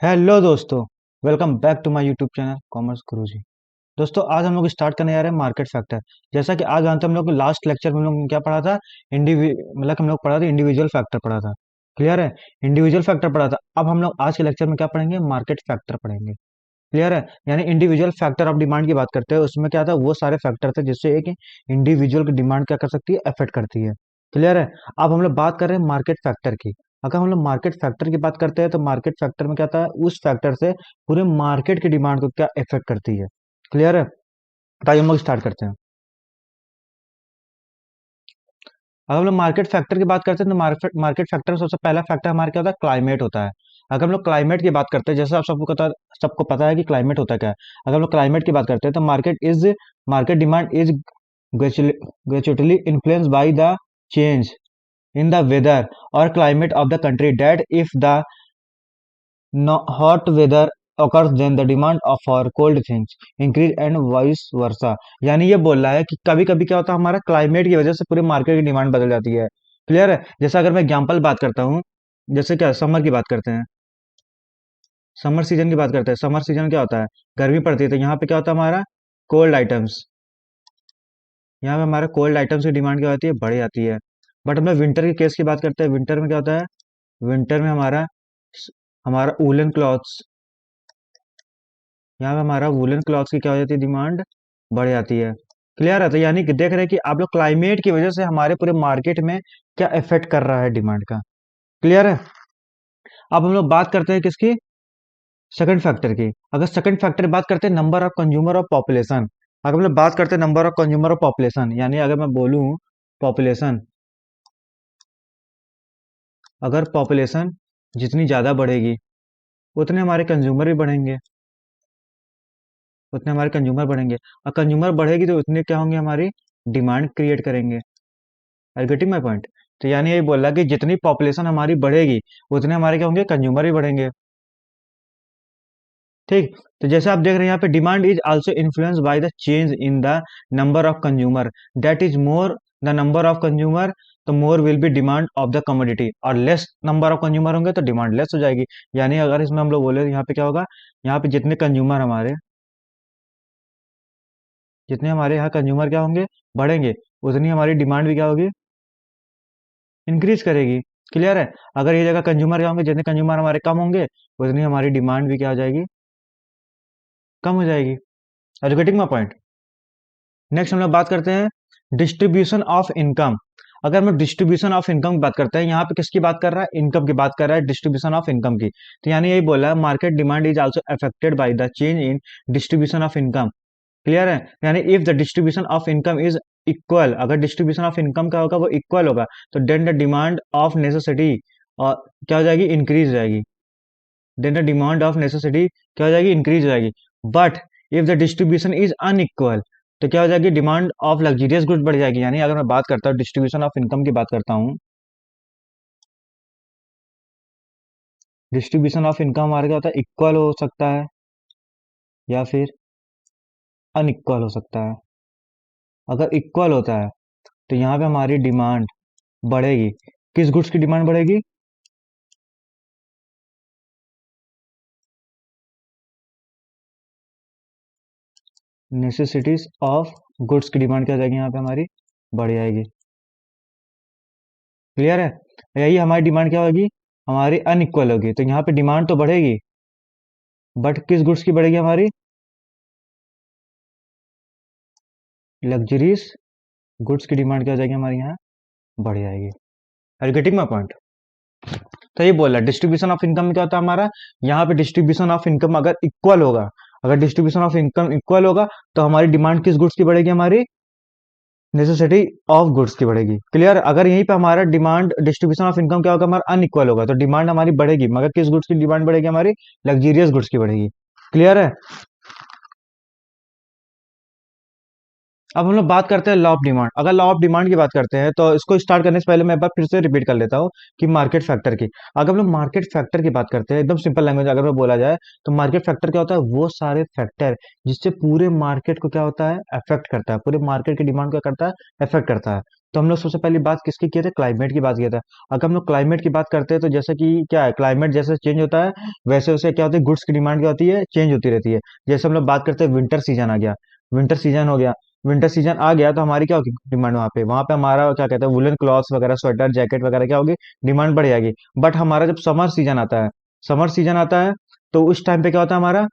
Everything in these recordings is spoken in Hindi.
हेलो दोस्तों। Welcome back to my YouTube channel commerce Guruji. दोस्तों आज हम लोग स्टार्ट करने जा रहे हैं मार्केट फैक्टर। जैसा कि आज जानते हैं हम लोग लास्ट लेक्चर में हम लोग ने क्या पढ़ा था। मतलब हम लोग पढ़ा था इंडिविजुअल फैक्टर पढ़ा था। क्लियर है। इंडिविजुअल फैक्टर पढ़ा था। अब हम लोग आज के लेक्चर में क्या पढ़ेंगे, मार्केट फैक्टर पढ़ेंगे। क्लियर है। यानी इंडिविजुअल फैक्टर ऑफ डिमांड की बात करते हैं, उसमें क्या था, वो सारे फैक्टर थे जिससे एक इंडिविजुअल की डिमांड क्या कर सकती है, अफेक्ट करती है। क्लियर है। अब हम लोग बात कर रहे हैं मार्केट फैक्टर की। अगर हम लोग मार्केट फैक्टर की बात करते हैं तो मार्केट फैक्टर में क्या था, उस फैक्टर से पूरे मार्केट की डिमांड को क्या इफेक्ट करती है। क्लियर है। तो आइए हम लोग स्टार्ट करते हैं। अगर हम लोग मार्केट फैक्टर की बात करते हैं तो मार्केट फैक्टर में सबसे पहला फैक्टर हमारा क्या होता है, क्लाइमेट होता है। अगर हम लोग क्लाइमेट की बात करते हैं, जैसे आप सबको पता है कि क्लाइमेट होता क्या है। अगर हम लोग क्लाइमेट की बात करते हैं तो market demand is gradually influence by the change in the weather or climate of the country, that if the hot weather occurs then the demand of for cold things increase and vice versa। यानी ये बोल रहा है कि कभी कभी क्या होता है, हमारा क्लाइमेट की वजह से पूरे मार्केट की डिमांड बदल जाती है। क्लियर है। जैसे अगर मैं एग्जांपल बात करता हूँ, जैसे क्या समर की बात करते हैं, समर सीजन की बात करते हैं। समर सीजन क्या होता है, गर्मी पड़ती है, तो यहाँ पे क्या होता है हमारा कोल्ड आइटम्स। यहाँ पे हमारा कोल्ड आइटम्स की डिमांड क्या होती है, बढ़ जाती है। बट हम लोग विंटर के केस की बात करते हैं, विंटर में क्या होता है, विंटर में हमारा हमारा वूलन क्लॉथ्स, यहाँ पे हमारा वूलन क्लॉथ्स की क्या हो जाती है, डिमांड बढ़ जाती है। क्लियर है। तो यानी कि देख रहे हैं कि आप लोग क्लाइमेट की वजह से हमारे पूरे मार्केट में क्या इफेक्ट कर रहा है डिमांड का। क्लियर है। अब हम लोग बात करते हैं किसकी, सेकंड फैक्टर की। अगर सेकंड फैक्टर की बात करते हैं, नंबर ऑफ कंज्यूमर और पॉपुलेशन। अगर हम लोग बात करते हैं नंबर ऑफ कंज्यूमर और पॉपुलेशन, यानी अगर मैं बोलूं पॉपुलेशन, अगर पॉपुलेशन जितनी ज्यादा बढ़ेगी उतने हमारे कंज्यूमर भी बढ़ेंगे, उतने हमारे कंज्यूमर बढ़ेंगे। और कंज्यूमर बढ़ेगी तो उतने क्या होंगे, हमारी डिमांड क्रिएट करेंगे। Are getting my point. तो यानी ये बोल रहा है कि जितनी पॉपुलेशन हमारी बढ़ेगी उतने हमारे क्या होंगे, कंज्यूमर भी बढ़ेंगे। ठीक। तो जैसे आप देख रहे हैं यहाँ पे, demand is also influence by the change in the number of consumer, that is more the number of consumer, तो more will be demand of the commodity. और लेस नंबर ऑफ कंज्यूमर होंगे तो डिमांड लेस हो जाएगी। यानी अगर इसमें हम लोग बोले तो यहाँ पे क्या होगा, यहाँ पे जितने हमारे यहाँ कंज्यूमर क्या होंगे, बढ़ेंगे, उतनी हमारी डिमांड भी क्या होगी, इंक्रीज करेगी। क्लियर है। अगर ये जगह कंज्यूमर क्या होंगे, जितने कंज्यूमर हमारे कम होंगे उतनी हमारी डिमांड भी क्या हो जाएगी, कम हो जाएगी। Are you getting my point. Next हम लोग बात करते हैं डिस्ट्रीब्यूशन ऑफ इनकम। अगर हम डिस्ट्रीब्यूशन ऑफ इनकम की बात करते हैं, यहाँ पे किसकी बात कर रहा है, इनकम की बात कर रहा है, डिस्ट्रीब्यूशन ऑफ इनकम की। तो यानी यही बोला है, market demand is also affected by the change in distribution of income. Clear है। यानी if the distribution of income is equal, अगर डिस्ट्रीब्यूशन ऑफ इनकम का होगा वो इक्वल होगा, तो then the demand of necessity और क्या हो जाएगी, इंक्रीज हो जाएगी। Then the demand of necessity क्या हो जाएगी, इंक्रीज हो जाएगी। But if the distribution is unequal, तो क्या हो जाएगी, डिमांड ऑफ लग्जरियस गुड्स बढ़ जाएगी। यानी अगर मैं बात करता हूँ डिस्ट्रीब्यूशन ऑफ इनकम की बात करता हूँ, डिस्ट्रीब्यूशन ऑफ इनकम हमारा क्या होता है, इक्वल हो सकता है या फिर अनइक्वल हो सकता है। अगर इक्वल होता है तो यहाँ पे हमारी डिमांड बढ़ेगी। किस गुड्स की डिमांड बढ़ेगी, नेसेसिटीज ऑफ गुड्स की डिमांड क्या हो जाएगी, यहाँ पे हमारी बढ़ जाएगी। क्लियर है। यही हमारी डिमांड क्या होगी, हमारी अनइक्वल होगी। तो यहाँ पे डिमांड तो बढ़ेगी, बट किस गुड्स की बढ़ेगी, हमारी लग्जरीज गुड्स की डिमांड क्या हो जाएगी, हमारी यहाँ बढ़ जाएगी। Are getting my point. तो ये बोल रहा है डिस्ट्रीब्यूशन ऑफ इनकम में क्या होता है हमारा, यहाँ पे डिस्ट्रीब्यूशन ऑफ इनकम अगर इक्वल होगा, अगर डिस्ट्रीब्यूशन ऑफ इनकम इक्वल होगा तो हमारी डिमांड किस गुड्स की बढ़ेगी, हमारी नेसेसिटी ऑफ गुड्स की बढ़ेगी। क्लियर। अगर यहीं पे हमारा डिमांड डिस्ट्रीब्यूशन ऑफ इनकम क्या होगा, हमारा अनइक्वल होगा, तो डिमांड हमारी बढ़ेगी, मगर किस गुड्स की डिमांड बढ़ेगी, हमारी लग्जरियस गुड्स की बढ़ेगी। क्लियर है। अब हम लोग बात करते हैं लॉ ऑफ डिमांड। अगर लॉ ऑफ डिमांड की बात करते हैं तो इसको स्टार्ट करने से पहले मैं एक बार फिर से रिपीट कर लेता हूँ कि मार्केट फैक्टर की। अगर हम लोग मार्केट फैक्टर की बात करते हैं, एकदम सिंपल लैंग्वेज अगर मैं बोला जाए, तो मार्केट फैक्टर क्या होता है, वो सारे फैक्टर जिससे पूरे मार्केट को क्या होता है, अफेक्ट करता है, पूरे मार्केट की डिमांड क्या करता है, अफेक्ट करता है। तो हम लोग सबसे पहली बात किसकी किए थे, क्लाइमेट की बात किया था। अगर हम लोग क्लाइमेट की बात करते हैं तो जैसे कि क्या है, क्लाइमेट जैसे चेंज होता है वैसे वैसे क्या होती है, गुड्स की डिमांड क्या होती है, चेंज होती रहती है। जैसे हम लोग बात करते हैं विंटर सीजन आ गया, विंटर सीजन हो गया, विंटर सीजन आ गया तो हमारी क्या होगी डिमांड, वहाँ पे हमारा क्या कहते हैं वुलन क्लॉथ्स वगैरह, स्वेटर जैकेट वगैरह क्या होगी, डिमांड बढ़ जाएगी। बट हमारा जब समर सीजन आता है, समर सीजन आता है तो उस टाइम पे क्या होता है, हमारा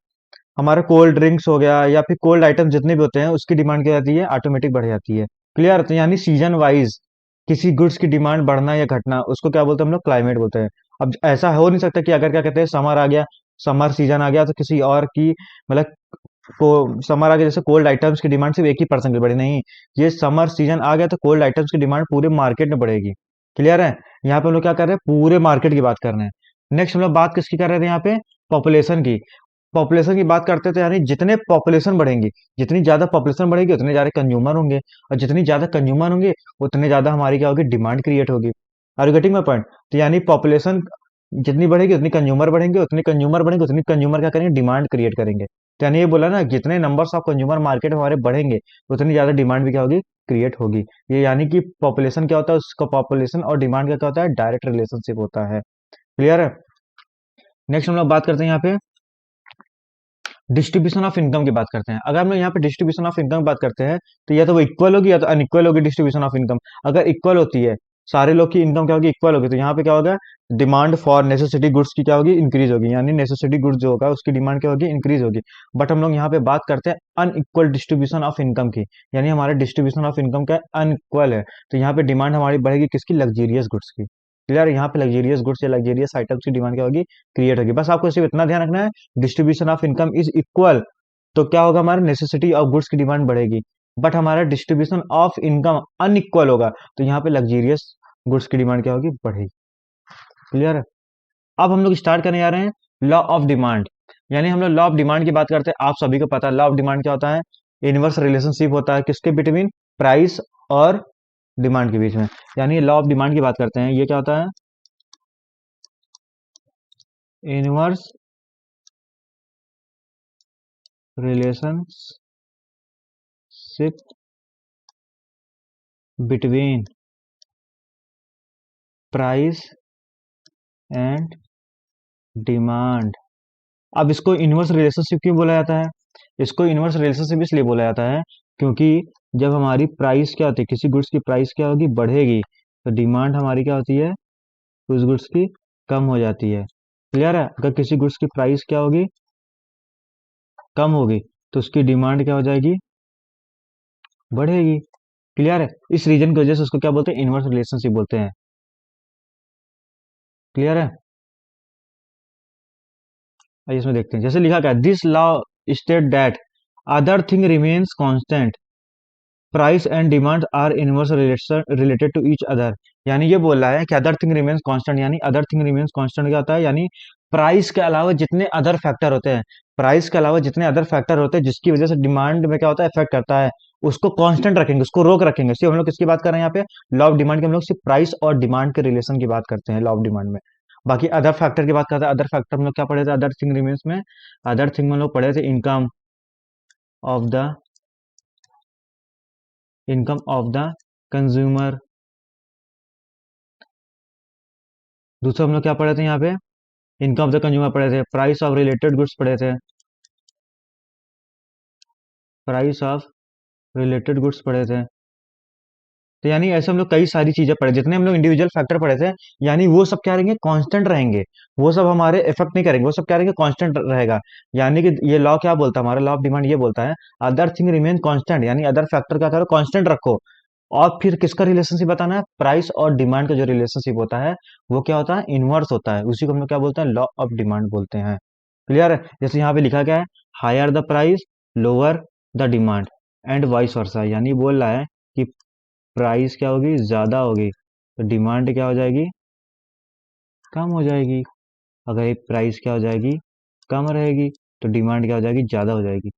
हमारा कोल्ड ड्रिंक्स हो गया या फिर कोल्ड आइटम जितने भी होते हैं उसकी डिमांड क्या जाती है, ऑटोमेटिक बढ़ जाती है। क्लियर, तो यानी सीजन वाइज किसी गुड्स की डिमांड बढ़ना या घटना, उसको क्या बोलते हैं हम लोग, क्लाइमेट बोलते हैं। अब ऐसा हो नहीं सकता कि अगर क्या कहते हैं समर आ गया, समर सीजन आ गया तो किसी और की मतलब को समर आ गया जैसे कोल्ड आइटम्स की डिमांड सिर्फ 1 ही % बढ़ी, नहीं। ये समर सीजन आ गया तो कोल्ड आइटम्स की डिमांड पूरे मार्केट में बढ़ेगी। क्लियर है, यहाँ पे हम लोग क्या कर रहे हैं, पूरे मार्केट की बात कर रहे हैं। नेक्स्ट हम लोग बात किसकी कर रहे थे यहाँ पे, पॉपुलेशन की। पॉपुलेशन की बात करते थे, यानी जितने पॉपुलेशन बढ़ेंगी, जितनी ज्यादा पॉपुलेशन बढ़ेगी उतने ज्यादा कंज्यूमर होंगे, और जितनी ज्यादा कंज्यूमर होंगे उतने ज्यादा हमारी क्या होगी, डिमांड क्रिएट होगी। Are you getting my point. तो यानी पॉपुलेशन जितनी बढ़ेगी उतनी कंज्यूमर बढ़ेंगे, उतनी कंज्यूमर बढ़ेंगे उतनी कंज्यूमर क्या करेंगे, डिमांड क्रिएट करेंगे। तो यानी ये बोला ना, जितने नंबर्स ऑफ कंज्यूमर मार्केट में हमारे बढ़ेंगे उतनी ज्यादा डिमांड भी क्या होगी, क्रिएट होगी। ये यानी कि पॉपुलेशन क्या होता है, उसका पॉपुलेशन और डिमांड का क्या होता है, डायरेक्ट रिलेशनशिप होता है। क्लियर है। नेक्स्ट हम लोग बात करते हैं यहाँ पे डिस्ट्रीब्यूशन ऑफ इनकम की बात करते हैं। अगर हम लोग यहाँ पे डिस्ट्रीब्यूशन ऑफ इनकम की बात करते हैं तो या तो वो इक्वल होगी या तो अनइक्वल होगी डिस्ट्रीब्यूशन ऑफ इनकम। अगर इक्वल होती है, सारे लोग की इनकम क्या होगी, इक्वल होगी, तो यहाँ पे क्या होगा, डिमांड फॉर नेसेसिटी गुड्स की क्या होगी, इंक्रीज होगी, यानी नेसेसिटी गुड्स जो होगा उसकी डिमांड क्या होगी, इंक्रीज होगी। बट हम लोग यहाँ पे बात करते हैं अनइक्वल डिस्ट्रीब्यूशन ऑफ इनकम की, यानी हमारा डिस्ट्रीब्यूशन ऑफ इनकम क्या अनइक्वल है। तो यहाँ पे डिमांड हमारी बढ़ेगी किसकी, लग्जेरियस गुड्स की। क्लियर, यहाँ पे लग्जेरियस गुड्स या लग्जेरियस आइटम्स की डिमांड क्या होगी, क्रिएट होगी। बस आपको सिर्फ इतना ध्यान रखना है, distribution of income is equal तो क्या होगा, हमारा नेसेसिटी ऑफ गुड्स की डिमांड बढ़ेगी। बट हमारा डिस्ट्रीब्यूशन ऑफ इनकम अनइक्वल होगा तो यहाँ पे लग्जेरियस गुड्स की डिमांड क्या होगी, बढ़ेगी। क्लियर है। अब हम लोग स्टार्ट करने जा रहे हैं लॉ ऑफ डिमांड। यानी हम लोग लॉ ऑफ डिमांड की बात करते हैं, आप सभी को पता है लॉ ऑफ डिमांड क्या होता है, इनवर्स रिलेशनशिप होता है किसके बिटवीन, प्राइस और डिमांड के बीच में। यानी लॉ ऑफ डिमांड की बात करते हैं, ये क्या होता है, inverse relationship between price and demand. अब इसको इनवर्स रिलेशनशिप क्यों बोला जाता है, इसको इनवर्स रिलेशनशिप इसलिए बोला जाता है क्योंकि जब हमारी प्राइस क्या होती है, किसी गुड्स की प्राइस क्या होगी, बढ़ेगी, तो डिमांड हमारी क्या होती है, उस गुड्स की कम हो जाती है। क्लियर है, अगर किसी गुड्स की प्राइस क्या होगी, कम होगी, तो उसकी डिमांड क्या हो जाएगी, बढ़ेगी। क्लियर है, इस रीजन की वजह से उसको क्या बोलते हैं, इनवर्स रिलेशनशिप बोलते हैं। क्लियर है, आइए इसमें देखते हैं। जैसे लिखा गया, this law state that other thing remains constant, price and demand are inverse related to each other. यानी ये बोल रहा है कि अदर थिंग रिमेन्स कांस्टेंट, यानी अदर थिंग रिमेन्स कांस्टेंट क्या होता है, यानी प्राइस के अलावा जितने अदर फैक्टर होते हैं, प्राइस के अलावा जितने अदर फैक्टर होते हैं जिसकी वजह से डिमांड में क्या होता है, इफेक्ट करता है, उसको कांस्टेंट रखेंगे, उसको रोक रखेंगे। सिर्फ हम लोग किसकी बात कर रहे हैं यहाँ पे, लॉ ऑफ डिमांड के, हम लोग सिर्फ प्राइस और डिमांड के रिलेशन की बात करते हैं लॉ ऑफ डिमांड में। बाकी अदर फैक्टर की बात करते हैं, अदर फैक्टर हम लोग क्या पढ़े थे, अदर थिंग रिमेन्स में, अदर थिंग में हम लोग पढ़े थे of the income of the consumer. दूसरा हम लोग क्या पढ़े थे यहाँ पे, इनकम ऑफ द कंज्यूमर पढ़े थे, प्राइस ऑफ रिलेटेड गुड्स पढ़े थे, प्राइस ऑफ रिलेटेड गुड्स पढ़े थे। तो यानी ऐसे हम लोग कई सारी चीजें पढ़े, जितने हम लोग इंडिविजुअल फैक्टर पढ़े थे, यानी वो सब क्या रहेंगे, कांस्टेंट रहेंगे, वो सब हमारे इफेक्ट नहीं करेंगे, वो सब क्या रहेंगे, कांस्टेंट रहेगा। यानी कि ये लॉ क्या बोलता है, हमारा लॉ ऑफ डिमांड ये बोलता है, अदर थिंग रिमेन कांस्टेंट, यानी अदर फैक्टर क्या करो, कांस्टेंट रखो। और फिर किसका रिलेशनशिप बताना है, प्राइस और डिमांड का जो रिलेशनशिप होता है वो क्या होता है, इनवर्स होता है, उसी को हम लोग क्या बोलते हैं, लॉ ऑफ डिमांड बोलते हैं। क्लियर है, जैसे यहाँ पे लिखा गया है, higher the price lower the demand and vice versa. यानी बोल रहा है कि प्राइस क्या होगी, ज्यादा होगी तो डिमांड क्या हो जाएगी, कम हो जाएगी। अगर एक प्राइस क्या हो जाएगी, कम रहेगी, तो डिमांड क्या हो जाएगी, ज्यादा हो जाएगी।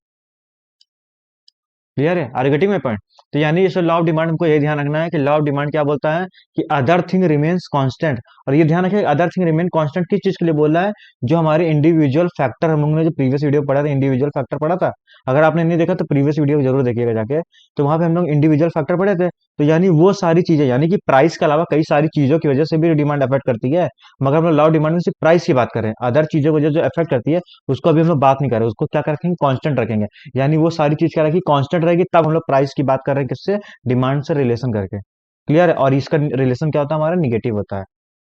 क्लियर है, आर गेटिंग माय पॉइंट। तो यानी इस लॉ ऑफ डिमांड हमको ये ध्यान रखना है कि लॉ ऑफ डिमांड क्या बोलता है कि अदर थिंग रिमेन्स कांस्टेंट। और ये ध्यान रखें अदर थिंग रिमेन कांस्टेंट किस चीज के लिए बोल रहा है, जो हमारे इंडिविजुअल फैक्टर, हम लोगों ने जो प्रीवियस वीडियो पढ़ा था इंडिविजुअल फैक्टर पढ़ा था, अगर आपने नहीं देखा तो प्रीवियस वीडियो जरूर देखिएगा जाके। तो वहां पे हम लोग इंडिविजुअल फैक्टर पढ़े थे। तो यानी वो सारी चीजें, यानी कि प्राइस के अलावा कई सारी चीजों की वजह से भी डिमांड अफेक्ट करती है, मगर हम लोग लॉ ऑफ डिमांड में सिर्फ प्राइस की बात कर रहे हैं। अदर चीजों की वजह जो अफेक्ट करती है उसको अभी हम लोग बात नहीं कर रहे, उसको क्या रखेंगे, कांस्टेंट रखेंगे। यानी वो सारी चीज क्या रखी, कांस्टेंट रहेगी, तब हम लोग प्राइस की बात कर रहे हैं किससे, डिमांड से रिलेशन करके। क्लियर है? और इसका रिलेशन क्या होता है, हमारा निगेटिव होता है।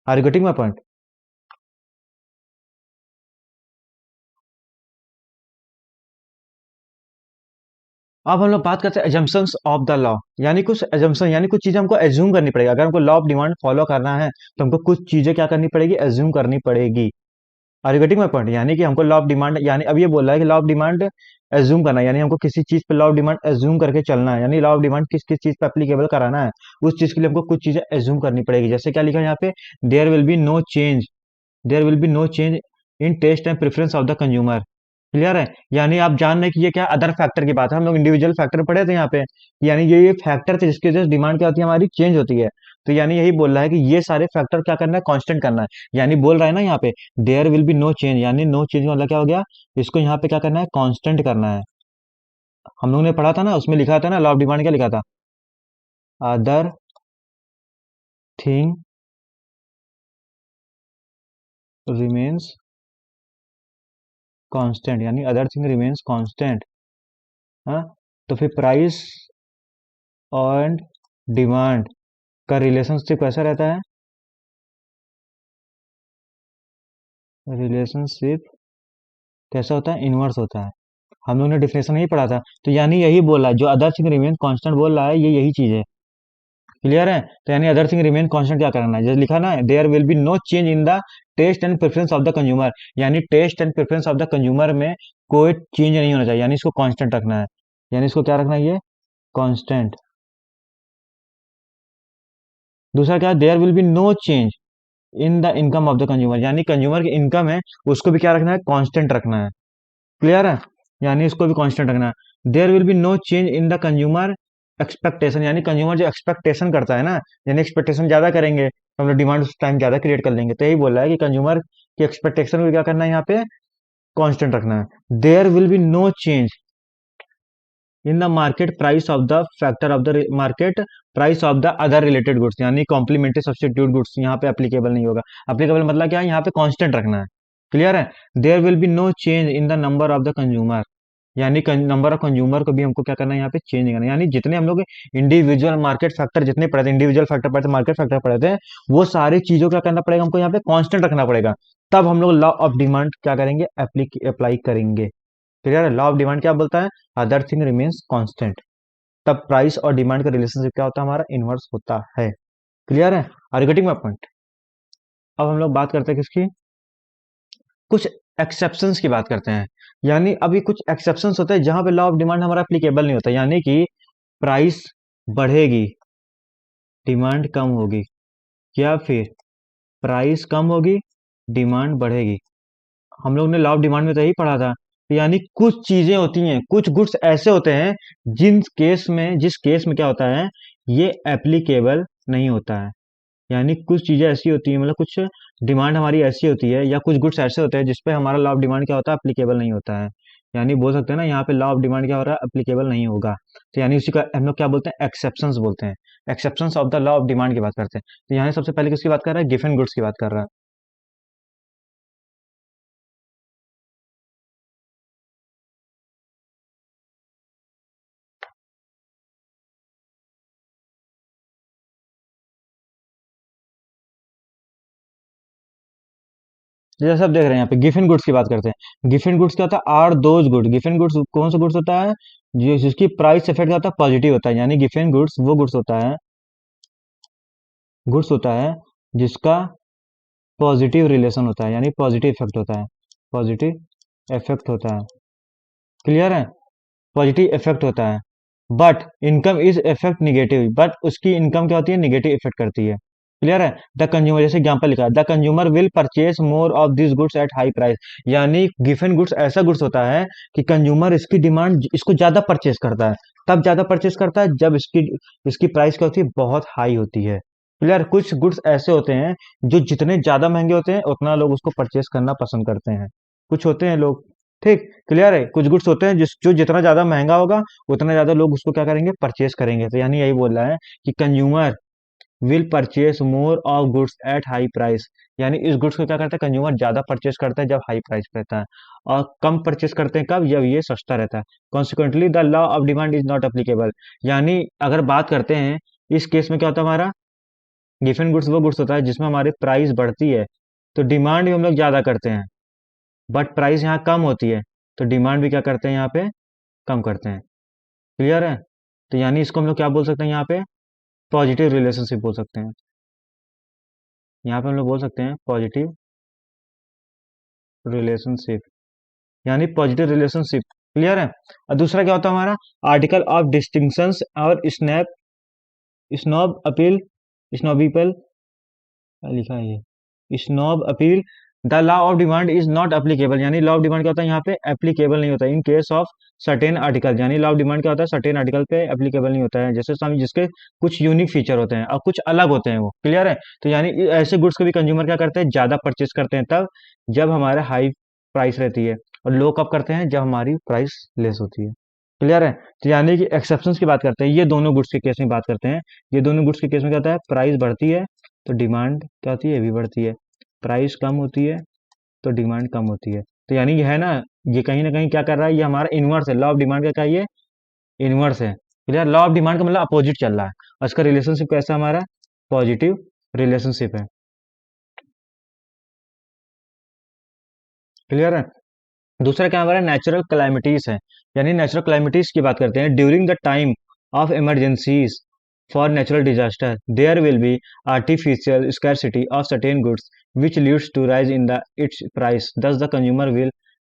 Are you getting my point? अब हम लोग बात करते हैं एजम्पशंस ऑफ द लॉ। यानी कुछ एजम्पशन, यानी कुछ चीजें हमको एज्यूम करनी पड़ेगी। अगर हमको लॉ ऑफ डिमांड फॉलो करना है तो हमको कुछ चीजें क्या करनी पड़ेगी, एज्यूम करनी पड़ेगी। Are you getting my point? यानी कि हमको लॉ ऑफ डिमांड, यानी अब ये बोल रहा है कि लॉ ऑफ डिमांड एज्यूम करना है, यानी हमको किसी चीज पे लॉ ऑफ डिमांड एज्यूम करके चलना है। यानी लॉ ऑफ डिमांड किस किस चीज पे एप्लीकेबल कराना है, उस चीज के लिए हमको कुछ चीजें एज्यूम करनी पड़ेगी। जैसे क्या लिखा है यहाँ पे, there will be no change, there will be no change in taste and preference of the consumer. Clear है? यानी आप जान रहे हैं कि ये क्या अदर फैक्टर की बात है, हम लोग इंडिविजुअल फैक्टर पढ़े थे यहाँ पे। यानी ये फैक्टर थे जिसकी वजह से डिमांड क्या होती है, हमारी चेंज होती है। तो यानी यही बोल रहा है कि ये सारे फैक्टर क्या करना है, कांस्टेंट करना है। यानी बोल रहा है ना यहाँ पे, there will be no change, यानी नो चेंज मतलब क्या हो गया, इसको यहाँ पे क्या करना है, कांस्टेंट करना है। हम लोग ने पढ़ा था ना, उसमें लिखा था ना, लॉ ऑफ डिमांड क्या लिखा था, अदर थिंग रिमेन्स कांस्टेंट, यानी अदर थिंग रिमेन्स कांस्टेंट। हाँ, तो फिर प्राइस और डिमांड का रिलेशनशिप कैसा रहता है, रिलेशनशिप कैसा होता है, इनवर्स होता है। हम लोगों ने डिफिनेशन नहीं पढ़ा था। तो यानी यही बोला है, जो अदर थिंग रिमेन कांस्टेंट बोल रहा है, ये यही चीज है। क्लियर है? तो यानी अदर थिंग रिमेन कांस्टेंट क्या करना है, जैसे लिखा ना, there will be no change in the taste and preference of the consumer. यानी taste and preference of the consumer में कोई चेंज नहीं होना चाहिए, यानी इसको कांस्टेंट रखना है। यानी इसको क्या रखना है, ये कांस्टेंट। दूसरा क्या है, there will be no change in the income of the consumer, यानी कंज्यूमर की इनकम है उसको भी क्या रखना है, कांस्टेंट रखना है। क्लियर है? यानी इसको भी कांस्टेंट रखना है। There will be no change in the consumer expectation, यानी कंज्यूमर जो एक्सपेक्टेशन करता है ना, यानी एक्सपेक्टेशन ज्यादा करेंगे तो हम लोग डिमांड उस टाइम ज्यादा क्रिएट कर लेंगे। तो यही बोल रहा है कि कंज्यूमर की एक्सपेक्टेशन को क्या करना है, यहाँ पे कांस्टेंट रखना है। There will be no change in the market price of the factor of the market price of the other related goods, यानी कॉम्प्लीमेंट्री सब्स्टिट्यूट गुड्स यहाँ पे एप्लीकेबल नहीं होगा। एप्लीकेबल मतलब क्या है, यहाँ पे कांस्टेंट रखना है। क्लियर है? There will be no change in the number of the consumer, यानी नंबर ऑफ कंज्यूमर को भी हमको क्या करना है, यहाँ पे चेंज करना है। यानी जितने हम लोग इंडिविजुअल मार्केट फैक्टर जितने पढ़े थे, इंडिविजुअल फैक्टर पढ़े थे, मार्केट फैक्टर पढ़े थे, वो सारी चीजों का करना पड़ेगा हमको यहाँ पे कांस्टेंट रखना पड़ेगा। तब हम लोग लॉ ऑफ डिमांड क्या करेंगे, अप्लाई करेंगे। क्लियर है? लॉ ऑफ डिमांड क्या बोलता है, अदर थिंग रिमेन्स कांस्टेंट। तब प्राइस और डिमांड का रिलेशनशिप क्या होता है, हमारा इनवर्स होता है। क्लियर है? Are you getting my point? अब हम लोग बात करते हैं किसकी, कुछ एक्सेप्शंस की बात करते हैं। यानी अभी कुछ एक्सेप्शंस होते हैं जहां पे लॉ ऑफ डिमांड हमारा एप्लीकेबल नहीं होता। यानी कि प्राइस बढ़ेगी, डिमांड कम होगी, या फिर प्राइस कम होगी, डिमांड बढ़ेगी। हम लोग ने लॉ ऑफ डिमांड में तो यही पढ़ा था। तो यानी कुछ चीजें होती हैं, कुछ गुड्स ऐसे होते हैं जिस केस में क्या होता है, ये एप्लीकेबल नहीं होता है। यानी कुछ चीजें ऐसी होती हैं, मतलब कुछ डिमांड हमारी ऐसी होती है, या कुछ गुड्स ऐसे होते हैं जिसपे हमारा लॉ ऑफ डिमांड क्या होता है, एप्लीकेबल नहीं होता है। यानी बोल सकते हैं ना, यहाँ पे लॉ ऑफ डिमांड क्या हो रहा है, एप्लीकेबल नहीं होगा। तो यानी उसी का हम लोग क्या बोलते हैं, एक्सेप्शंस बोलते हैं। Exceptions of the law of demand की बात करते हैं। तो यहाँ सबसे पहले किसकी बात कर रहा है, गिवन गुड्स की बात कर रहा है। जैसे आप देख रहे हैं यहाँ पे गिफिन गुड्स की बात करते हैं। गिफिन गुड्स क्या होता है, are those good, Giffen goods कौन सा गुड्स होता है, जिसकी प्राइस इफेक्ट होता है पॉजिटिव होता है। यानी गिफिन गुड्स वो गुड्स होता है जिसका पॉजिटिव रिलेशन होता है, यानी पॉजिटिव इफेक्ट होता है, पॉजिटिव इफेक्ट होता है। क्लियर है? पॉजिटिव इफेक्ट होता है। But income is effect negative, but उसकी इनकम क्या होती है, निगेटिव इफेक्ट करती है। क्लियर है। द कंज्यूमर, जैसे एग्जांपल लिखा है, the consumer will purchase more of this goods at high price. यानी गिवन गुड्स ऐसा गुड्स होता है कि कंज्यूमर इसकी डिमांड, इसको ज्यादा परचेज करता है। तब ज्यादा परचेज करता है जब इसकी इसकी प्राइस क्या होती है, बहुत हाई होती है। क्लियर। कुछ गुड्स ऐसे होते हैं जो जितने ज्यादा महंगे होते हैं उतना लोग उसको परचेज करना पसंद करते हैं। कुछ होते हैं लोग, ठीक, क्लियर है। कुछ गुड्स होते हैं जो जितना ज्यादा महंगा होगा उतना ज्यादा लोग उसको क्या करेंगे, परचेज करेंगे। तो यानी यही बोल रहा है कि consumer will purchase more of goods at high price. यानी इस गुड्स को क्या करता है, कंज्यूमर ज्यादा परचेज करता है जब हाई प्राइस पे रहता है, और कम परचेज करते हैं कब, जब ये सस्ता रहता है। Consequently the law of demand is not applicable. यानी अगर बात करते हैं इस केस में क्या होता है, हमारा गिवन गुड्स वो गुड्स होता है जिसमें हमारी प्राइस बढ़ती है तो डिमांड भी हम लोग ज्यादा करते हैं, बट प्राइस यहाँ कम होती है तो डिमांड भी क्या करते हैं यहाँ पे, कम करते हैं। क्लियर है। तो यानी इसको हम लोग क्या बोल सकते हैं, यहाँ पे पॉजिटिव रिलेशनशिप बोल सकते हैं। यहाँ पे हम लोग बोल सकते हैं पॉजिटिव रिलेशनशिप, यानी पॉजिटिव रिलेशनशिप। क्लियर है। और दूसरा क्या होता है हमारा, आर्टिकल ऑफ डिस्टिंक्शंस और स्नॉब अपील, स्नॉबीपल, क्या लिखा है ये, snob appeal. The law of demand is not applicable. यानी लॉ ऑफ डिमांड क्या होता है, यहाँ पे एप्लीकेबल नहीं होता इन केस ऑफ सर्टेन आर्टिकल। यानी लॉ ऑफ डिमांड क्या होता है, सर्टेन आर्टिकल पे एप्लीकेबल नहीं होता है, जैसे जिसके कुछ यूनिक फीचर होते हैं और कुछ अलग होते हैं वो। क्लियर है। तो यानी ऐसे गुड्स को भी कंज्यूमर क्या करते हैं, ज्यादा परचेज करते हैं तब जब हमारे हाई प्राइस रहती है, और लो कब करते हैं, जब हमारी प्राइस लेस होती है। क्लियर है। तो यानी कि एक्सेप्शंस की बात करते हैं, ये दोनों गुड्स के केस में बात करते हैं। ये दोनों गुड्स के केस में क्या होता है, प्राइस बढ़ती है तो डिमांड क्या होती है, ये भी बढ़ती है। प्राइस कम होती है तो डिमांड कम होती है। तो यानी ये है ना, ये कहीं ना कहीं क्या कर रहा है, ये हमारा इनवर्स है। लॉ ऑफ डिमांड का क्या, ये इनवर्स है। क्लियर। लॉ ऑफ डिमांड का मतलब अपोजिट चल रहा है, और इसका रिलेशनशिप कैसा हमारा, पॉजिटिव रिलेशनशिप है। क्लियर है। दूसरा क्या हमारा नेचुरल क्लाइमिटीज है। यानी नेचुरल क्लाइमिटीज की बात करते हैं, during the time of emergencies for natural disaster there will be artificial scarcity of certain goods which leads to rise in the its price. Thus, the consumer will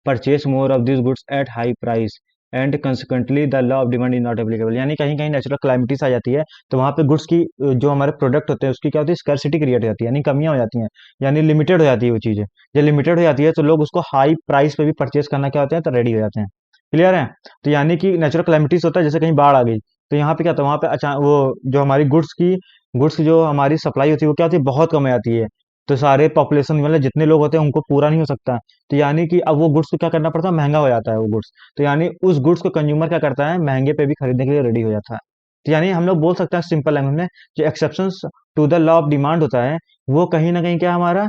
purchase more of these goods at high price, and consequently the law of demand is not applicable. यानी कहीं कहीं नेचुरल क्लाइमिटीज आ जाती है तो वहां पे गुड्स की जो हमारे प्रोडक्ट होते हैं उसकी क्या होती है, स्कैरसिटी क्रिएट हो जाती है, यानी कमियां हो जाती हैं, यानी लिमिटेड हो जाती है वो चीजें। जब लिमिटेड हो जाती है तो लोग उसको हाई प्राइस पे भी परचेज करना क्या होते हैं, तो रेडी हो जाते हैं। क्लियर है। तो यानी कि नेचुरल क्लाइमिटीज होता है, जैसे कहीं बाढ़ आ गई तो यहाँ पे क्या होता है, वहां पे अचानक वो जो हमारी गुड्स की जो हमारी सप्लाई होती है वो क्या होती है, बहुत कम हो जाती है। तो सारे पॉपुलेशन मतलब जितने लोग होते हैं उनको पूरा नहीं हो सकता। तो यानी कि अब वो गुड्स को क्या करना पड़ता है, महंगा हो जाता है वो गुड्स। तो यानी उस गुड्स को कंज्यूमर क्या करता है, महंगे पे भी खरीदने के लिए रेडी हो जाता है। तो यानी हम लोग बोल सकते हैं सिंपल लैंग्वेज में, जो exceptions to the law of demand होता है वो कहीं ना कहीं क्या हमारा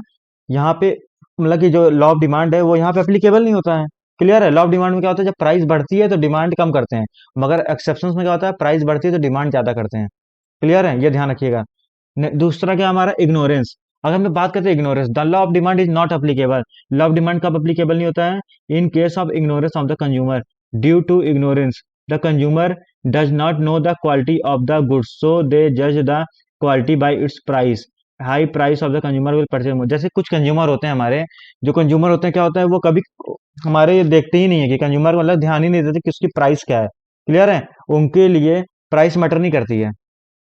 यहाँ पे, मतलब कि जो लॉ ऑफ डिमांड है वो यहाँ पे एप्लीकेबल नहीं होता है। क्लियर है। लॉ ऑफ डिमांड में क्या होता है, जब प्राइस बढ़ती है तो डिमांड कम करते हैं, मगर एक्सेप्शंस में क्या होता है, प्राइस बढ़ती है तो डिमांड ज्यादा करते हैं। क्लियर है, ये ध्यान रखिएगा। दूसरा क्या हमारा, इग्नोरेंस। अगर हम बात करते हैं ignorance, the law of demand is not applicable. Law of demand कब अप्लीकेबल नहीं होता है, in case of ignorance of the consumer. Due to ignorance the consumer does not know the quality of the goods, so they जज the quality by its price. High price of the consumer will purchase. जैसे कुछ कंज्यूमर होते हैं हमारे, जो कंज्यूमर होते हैं क्या होता है, वो कभी हमारे देखते ही नहीं है कि कंज्यूमर मतलब ध्यान ही नहीं देते कि उसकी प्राइस क्या है। क्लियर है। उनके लिए प्राइस मैटर नहीं करती है।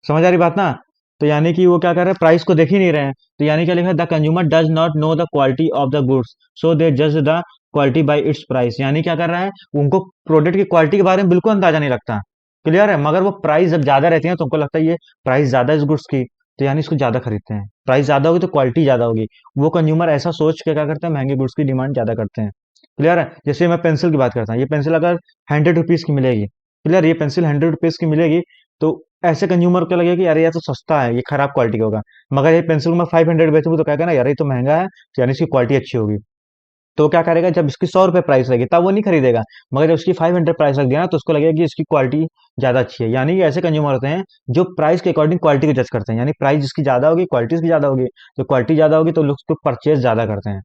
समझ आ रही बात ना। तो यानी कि वो क्या कर रहे हैं, प्राइस को देख ही नहीं रहे हैं। तो यानी क्या लिखा है, the consumer does not know the quality of the goods, so they जज the quality by its price. यानी क्या कर रहा है, उनको प्रोडक्ट की क्वालिटी के बारे में बिल्कुल अंदाजा नहीं लगता। क्लियर है। मगर वो प्राइस जब ज्यादा रहती है तो उनको लगता है ये प्राइस ज्यादा है इस गुड्स की, तो यानी इसको ज्यादा खरीदते हैं। प्राइस ज्यादा होगी तो क्वालिटी ज्यादा होगी, वो कंज्यूमर ऐसा सोच के क्या करते हैं, महंगे गुड्स की डिमांड ज्यादा करते हैं। क्लियर है। जैसे मैं पेंसिल की बात करता हूँ, ये पेंसिल अगर 100 रुपीज की मिलेगी, क्लियर, ये पेंसिल 100 रुपीज की मिलेगी, तो ऐसे कंज्यूमर को लगेगा कि यार ये तो सस्ता है, ये खराब क्वालिटी का होगा। मगर ये पेंसिल को मैं 500 बेचूंगा तो कहेगा ना यार ये तो महंगा है, तो यानी इसकी क्वालिटी अच्छी होगी। तो वो क्या करेगा, जब इसकी 100 रुपए प्राइस रहेगी तब वो नहीं खरीदेगा, मगर जब उसकी 500 प्राइस रख दिया ना तो उसको लगेगा कि इसकी क्वालिटी ज्यादा अच्छी है। यानी कि ऐसे कंज्यूमर होते हैं जो प्राइस के अकॉर्डिंग क्वालिटी को जज करते हैं, यानी प्राइस जिसकी ज्यादा होगी क्वालिटी उसकी ज्यादा होगी, तो क्वालिटी ज्यादा होगी तो लोग उसको परचेज ज्यादा करते हैं।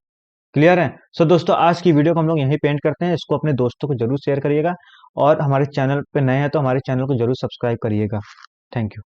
क्लियर है। सो दोस्तों आज की वीडियो को हम लोग यहीं पेंट करते हैं, इसको अपने दोस्तों को जरूर शेयर करिएगा, और हमारे चैनल पे नए हैं तो हमारे चैनल को जरूर सब्सक्राइब करिएगा। Thank you.